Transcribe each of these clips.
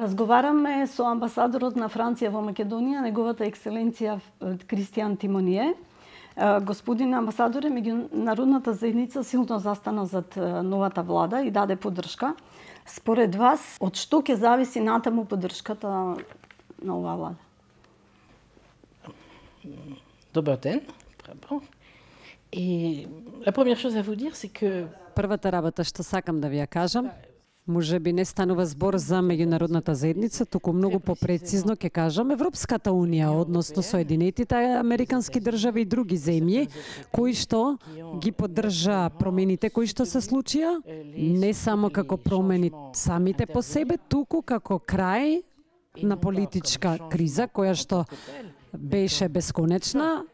Разговараме со амбасадорот на Франција во Македонија, неговата екселенција Кристијан Тимоние. Господин амбасадоре, меѓународната заедница силно застана зад новата влада и даде поддршка. Според вас, од што ќе зависи натаму поддршката на оваа влада? Добър ден. И la première chose à vous dire, c'est que првата работа што сакам да ви ја кажам, може би не станува збор за меѓународната заедница, туку многу попрецизно ќе кажам Европската унија, односно Соединетите американски држави и други земји кои што ги поддржа промените кои што се случија, не само како промени самите по себе, туку како крај на политичка криза која што беше бесконечна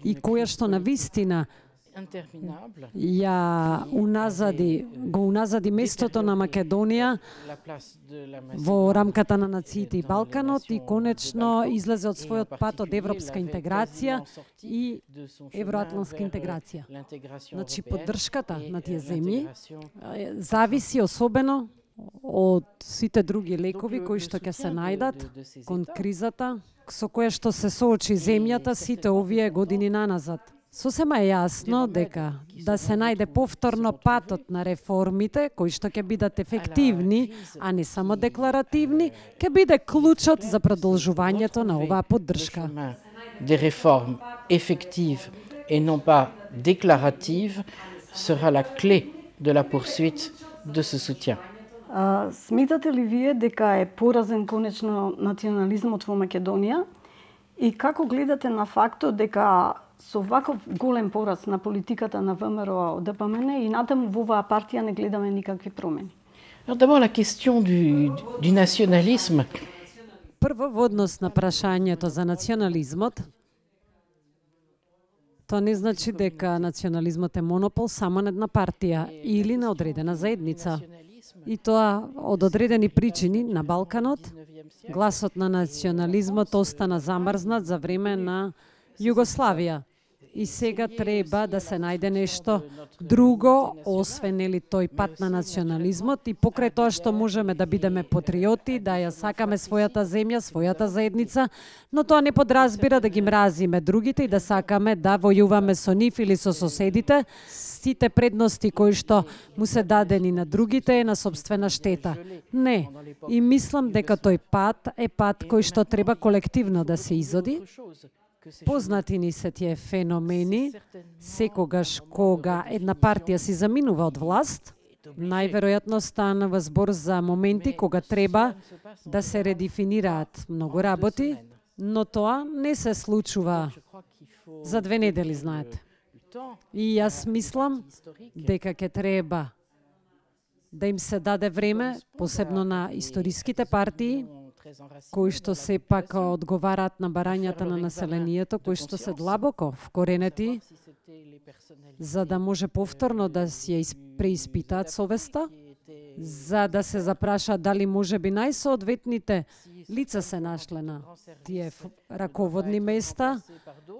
и која што навистина го уназади местото на Македонија во рамката на нациите и Балканот и конечно излезе од својот пат од европска интеграција и евроатлантска интеграција. Значи поддршката на тие земји зависи особено од сите други лекови кои што ќе се најдат кон кризата со која што се соочи земјата сите овие години наназад. Сосема е јасно дека да се најде повторно патот на реформите кои што ќе бидат ефективни, а не само декларативни, ќе биде клучот за продолжувањето на оваа поддршка. Des réformes effectives et non pas déclaratives sera la clé de la poursuite de ce soutien. Сметате ли вие дека е поразен конечно национализмот во Македонија и како гледате на фактот дека со ваков голем пораз на политиката на ВМРО ДПМН и натаму во оваа партија не гледаме никакви промени? Alors d'abord la question du nationalisme. Прво во однос на прашањето за национализмот, тоа не значи дека национализмот е монопол само на една партија или на одредена заедница. И тоа од одредени причини на Балканот, гласот на национализмот остана замрзнат за време на Југославија. И сега треба да се најде нешто друго, освен тој пат на национализмот и покрај тоа што можеме да бидеме патриоти, да ја сакаме својата земја, својата заедница, но тоа не подразбира да ги мразиме другите и да сакаме да војуваме со нив или со соседите, сите предности кои што му се дадени на другите е на собствена штета. Не. И мислам дека тој пат е пат кој што треба колективно да се изоди. Познати ни се тие феномени, секогаш кога една партија си заминува од власт, најверојатно станува збор за моменти кога треба да се редефинираат многу работи, но тоа не се случува за 2 недели, знаете. И јас мислам дека ќе треба да им се даде време, посебно на историските партии, кои што сепак одговараат на барањата на населението, кои што се длабоко вкоренети, за да може повторно да си ја преиспитаат совеста, за да се запрашаат дали може би најсоодветните лица се нашле на тие раководни места,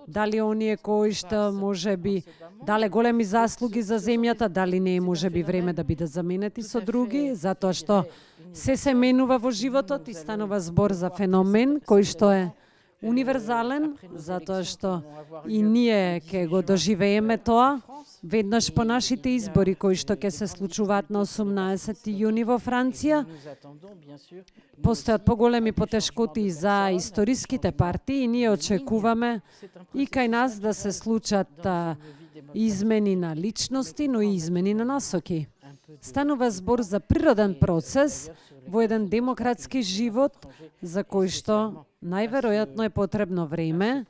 дали оние кои што може би дале големи заслуги за земјата, дали не е може би време да бидат заменети со други, затоа што се менува во животот и станува збор за феномен кој што е универзален, затоа што и ние ќе го доживееме тоа веднаш по нашите избори кои што ќе се случуваат на 18 јуни во Франција. Постојат поголеми потешкоти за историските партии и ние очекуваме и кај нас да се случат измени на личности, но и измени на насоки. Станува збор за природен процес во еден демократски живот за кој што најверојатно е потребно време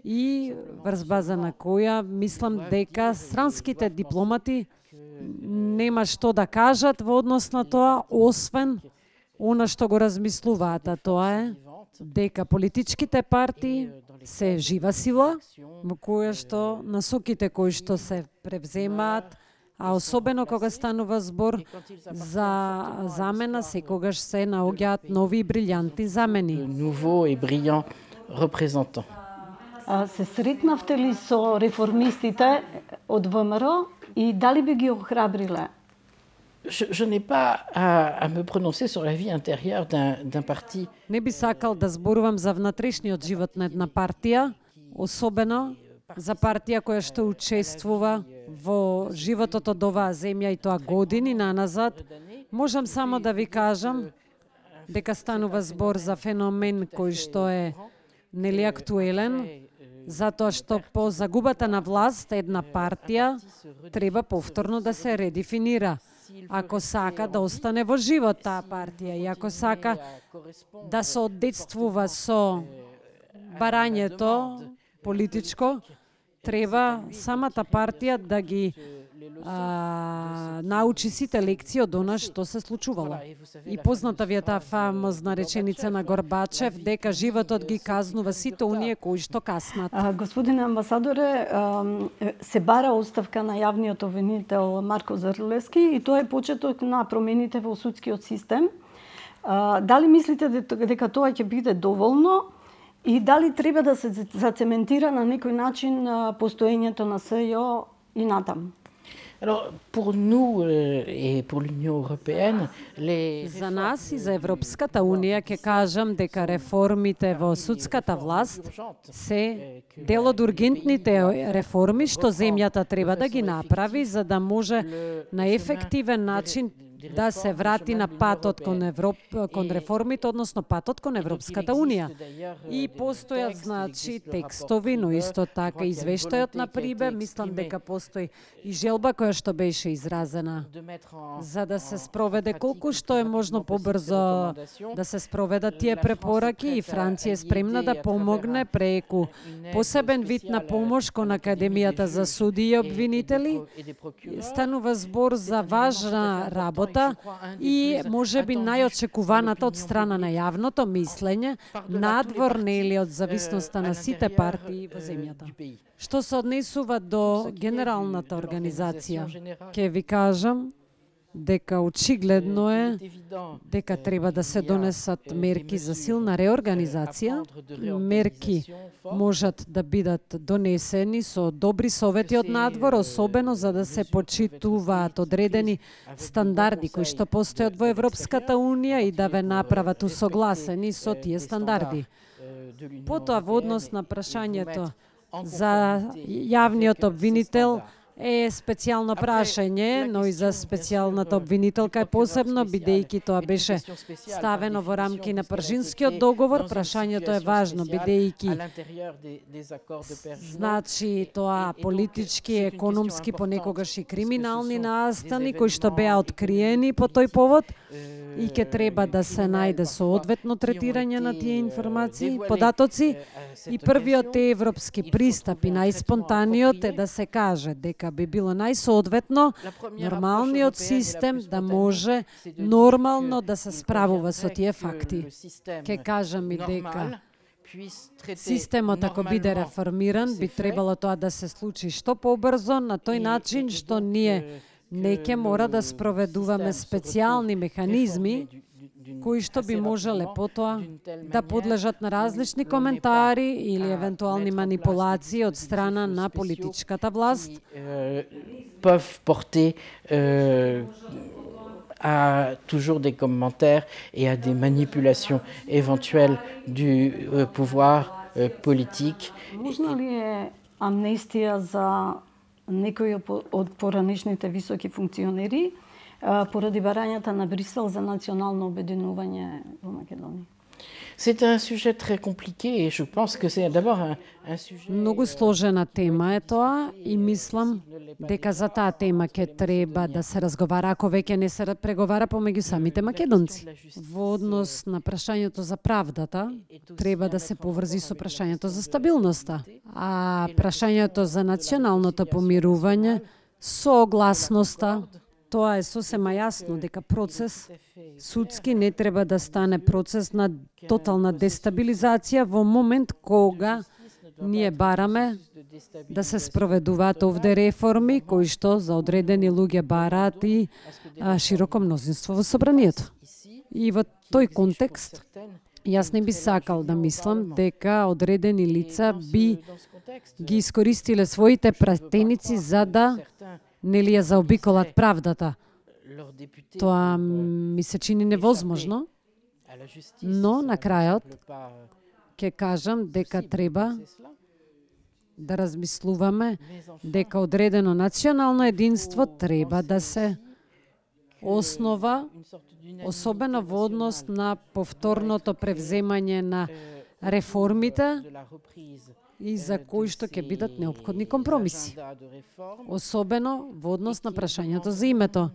и врз база на која мислам дека странските дипломати нема што да кажат во однос на тоа, освен она што го размислуваат, а тоа е дека политичките партии се жива сила, во која што насоките кои што се превземаат, а особено кога станува збор за замена, секогаш се наоѓаат нови и брилјантни замени. Nouveau et brillant représentant. Се сретнавте ли со реформистите од ВМРО и дали би ги охрабриле Je n'ai pas à me prononcer sur la vie intérieure d'un parti. Не би сакал да зборувам за внатрешниот живот на една партија, особено за партија која што учествува во животот од оваа земја и тоа години наназад. Можам само да ви кажам дека станува збор за феномен кој што е нели актуелен, затоа што по загубата на власт една партија треба повторно да се редефинира. Ако сака да остане во живот таа партија и ако сака да се оддетствува со барањето политичко, треба самата партија да ги научи сите лекции од она што се случувало. И позната ви е таа фамозна реченица на Горбачев дека животот ги казнува сите оние кои што каснат. Господине амбасадоре, се бара оставка на јавниот обвинител Марко Зрлевски и тоа е почеток на промените во судскиот систем. Дали мислите дека тоа ќе биде доволно и дали треба да се зацементира на некој начин постоењето на СЈО и натам? Alors, pour nous et pour l'Union européenne, За нас и за Европската унија ќе кажам дека реформите во судската власт се дел од ургентните реформи што земјата треба да ги направи за да може на ефективен начин да се врати на патот кон реформите, односно патот кон Европската унија. И постојат значи текстови, но исто така извештајот на Прибе, мислам дека постои и желба која што беше изразена за да се спроведе колку што е можно побрзо да се спроведат тие препораки и Франција е спремна да помогне преку посебен вид на помош кон Академијата за суди и обвинители. Станува збор за важна работа и можеби најочекуваната од страна на јавното мислење надвор нели од зависноста на сите партии во земјата. Што се однесува до генералната организација, ќе ви кажам дека очигледно е дека треба да се донесат мерки за силна реорганизација. Мерки можат да бидат донесени со добри совети од надвор, особено за да се почитуваат одредени стандарди кои што постојат во Европската унија и да ве направат усогласени со тие стандарди. Потоа во однос на прашањето за јавниот обвинител е специјално прашање, но и за специјалната обвинителка е посебно, бидејќи тоа беше ставено во рамки на Пржинскиот договор. Прашањето е важно, бидејќи значи тоа политички, економски, понекогаш и криминални настани кои што беа откриени по тој повод и ќе треба да се најде соодветно третирање на тие информации, податоци. И првиот европски пристап и најспонтаниот е да се каже дека би било најсоодветно нормалниот систем да може нормално да се справува со тие факти. Ке кажам и дека системот ако биде реформиран би требало тоа да се случи што побрзо на тој начин што ние не ќе мора да спроведуваме специјални механизми кои што би можеле потоа да подлежат на различни коментари или евентуални манипулации од страна на политичката власт. Peuvent porter à toujours des commentaires et à des manipulations éventuelles du pouvoir politique. Можна ли е амнестија за некои од поранешните високи функционери поради барањата на Брисел за национално обединување во Македонија? C'est un sujet très compliqué et je pense que c'est d'abord un sujet. Многу сложена тема е тоа и мислам дека за таа тема ќе треба да се разговара ако веќе не се преговара помеѓу самите македонци. Во однос на прашањето за правдата треба да се поврзи со прашањето за стабилноста, а прашањето за националното помирување со гласноста. Тоа е сосема јасно дека процес судски не треба да стане процес на тотална дестабилизација во момент кога ние бараме да се спроведуваат овде реформи кои што за одредени луѓе бараат и широко мнозинство во собранието. И во тој контекст јас не би сакал да мислам дека одредени лица би ги искористиле своите пратеници за да нели ја заобиколат правдата. Тоа ми се чини невозможно, но на крајот ќе кажам дека треба да размислуваме дека одредено национално единство треба да се основа, особено во однос на повторното превземање на реформите и за кои што ќе бидат неопходни компромиси. Особено во однос на прашањето за името.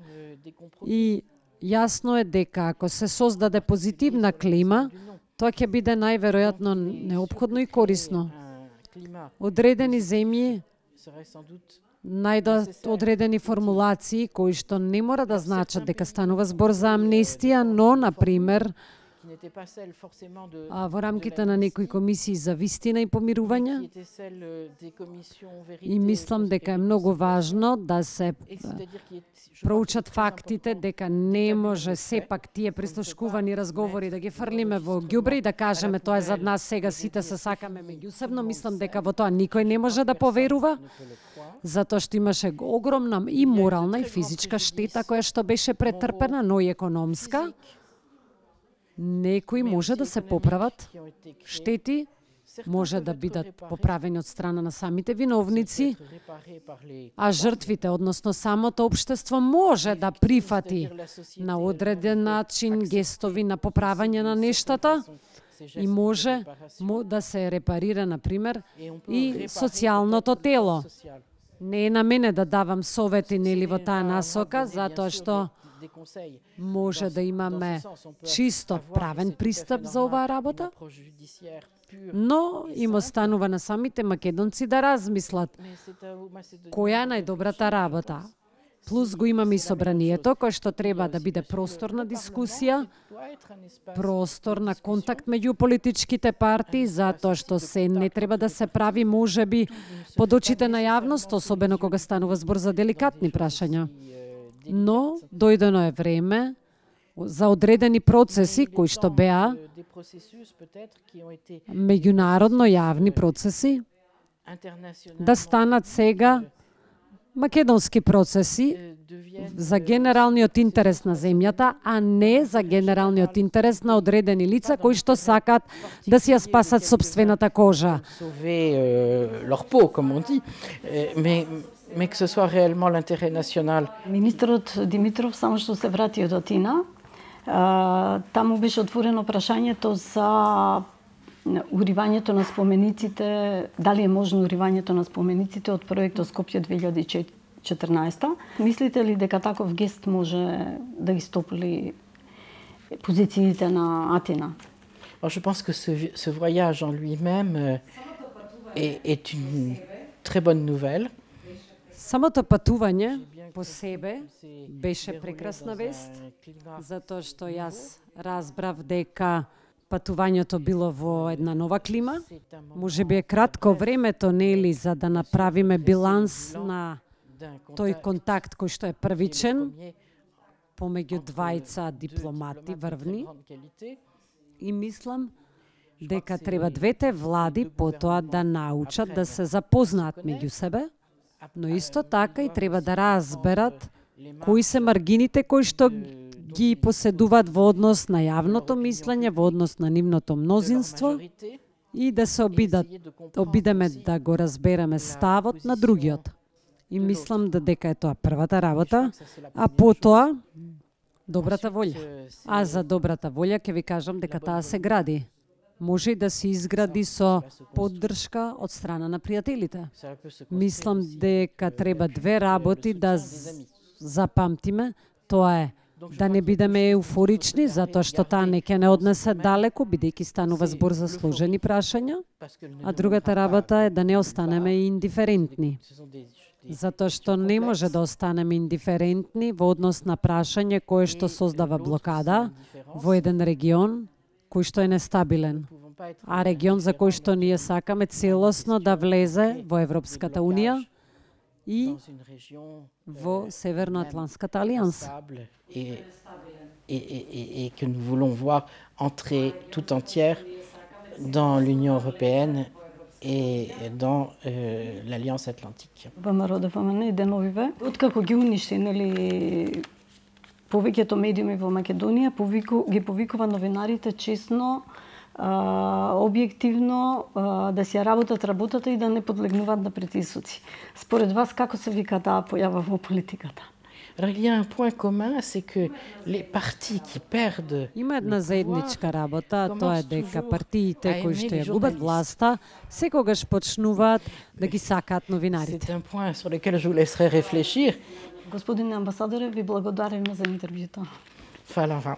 И јасно е дека ако се создаде позитивна клима, тоа ќе биде најверојатно неопходно и корисно. Одредени земји најдат одредени формулации кои што не мора да значат дека станува збор за амнестија, но, например, во рамките на некои комисии за вистина и помирување. И мислам дека е многу важно да се проучат фактите, дека не може сепак тие прислушкувани разговори да ги фрлиме во ѓубре и да кажеме тоа е за нас, сега сите се сакаме меѓусебно. Мислам дека во тоа никој не може да поверува, затоа што имаше огромна и морална и физичка штета која што беше претрпена, но и економска. Некои може да се поправат, штети може да бидат поправени од страна на самите виновници, а жртвите, односно самото општество, може да прифати на одреден начин гестови на поправање на нештата и може да се репарира, например, и социјалното тело. Не е на мене да давам совети нели во таа насока, затоа што може да имаме чисто правен пристап за оваа работа, но им останува на самите македонци да размислат која е најдобрата работа. Плюс го имаме и собранието, кој што треба да биде простор на дискусија, простор на контакт меѓу политичките партии, затоа што се не треба да се прави можеби под очите на јавност, особено кога станува збор за деликатни прашања. Но дојдено е време за одредени процеси кои што беа меѓународно јавни процеси да станат сега македонски процеси за генералниот интерес на земјата, а не за генералниот интерес на одредени лица кои што сакат да си ја спасат собствената кожа. Mais que ce soit réellement l'intérêt national. Министерот Димитров само што се врати од Атина, таму беше отворено прашањето за уривањето на спомениците, дали е можно уривањето на спомениците од проектот Скопје 2014. Мислите ли дека таков гест може да истопли позициите на Атина? Je pense que ce voyage en lui-même est une très bonne nouvelle. Самото патување по себе беше прекрасна вест, затоа што јас разбрав дека патувањето било во една нова клима. Може би е кратко времето, нели, за да направиме биланс на тој контакт кој што е првичен помеѓу двајца дипломати врвни. И мислам дека треба двете влади потоа да научат да се запознаат меѓу себе, но исто така и треба да разберат кои се маргините кои што ги поседуваат во однос на јавното мислење, во однос на нивното мнозинство и да се обидеме да го разбереме ставот на другиот. И мислам дека е тоа првата работа, а потоа добрата волја. А за добрата волја ќе ви кажам дека таа се гради. Може и да се изгради со поддршка од страна на пријателите. Мислам дека треба две работи да запамтиме. Тоа е да не бидеме еуфорични, затоа што таа не ќе не однесе далеку, бидејќи станува збор за сложени прашања, а другата работа е да не останеме индиферентни. Затоа што не може да останеме индиферентни во однос на прашање кое што создава блокада во еден регион кој што е нестабилен, а регион за кој што ние сакаме целосно да влезе во Европската Унија и во Северноатлантската алијанса. Et que nous voulons voir entrer tout entière dans l'Union européenne et dans l'Alliance atlantique. ВМРО ДФМН и деновиве, откако ги уништи, нели, повеќето медиуми во Македонија ги повикува новинарите честно, објективно, да си ја работат работата и да не подлегнуваат на притисоци. Според вас, како се вика таа појава во политиката? Il y a un point commun, c'est que les partis qui perdent... Има една заедничка работа, тоа е дека партиите кои што ја губат власта, секогаш почнуваат да ги сакаат новинарите. C'est un point sur lequel je vous laisserai réfléchir. Господине амбасадоре, ви благодариме за интервјуто. Voilà.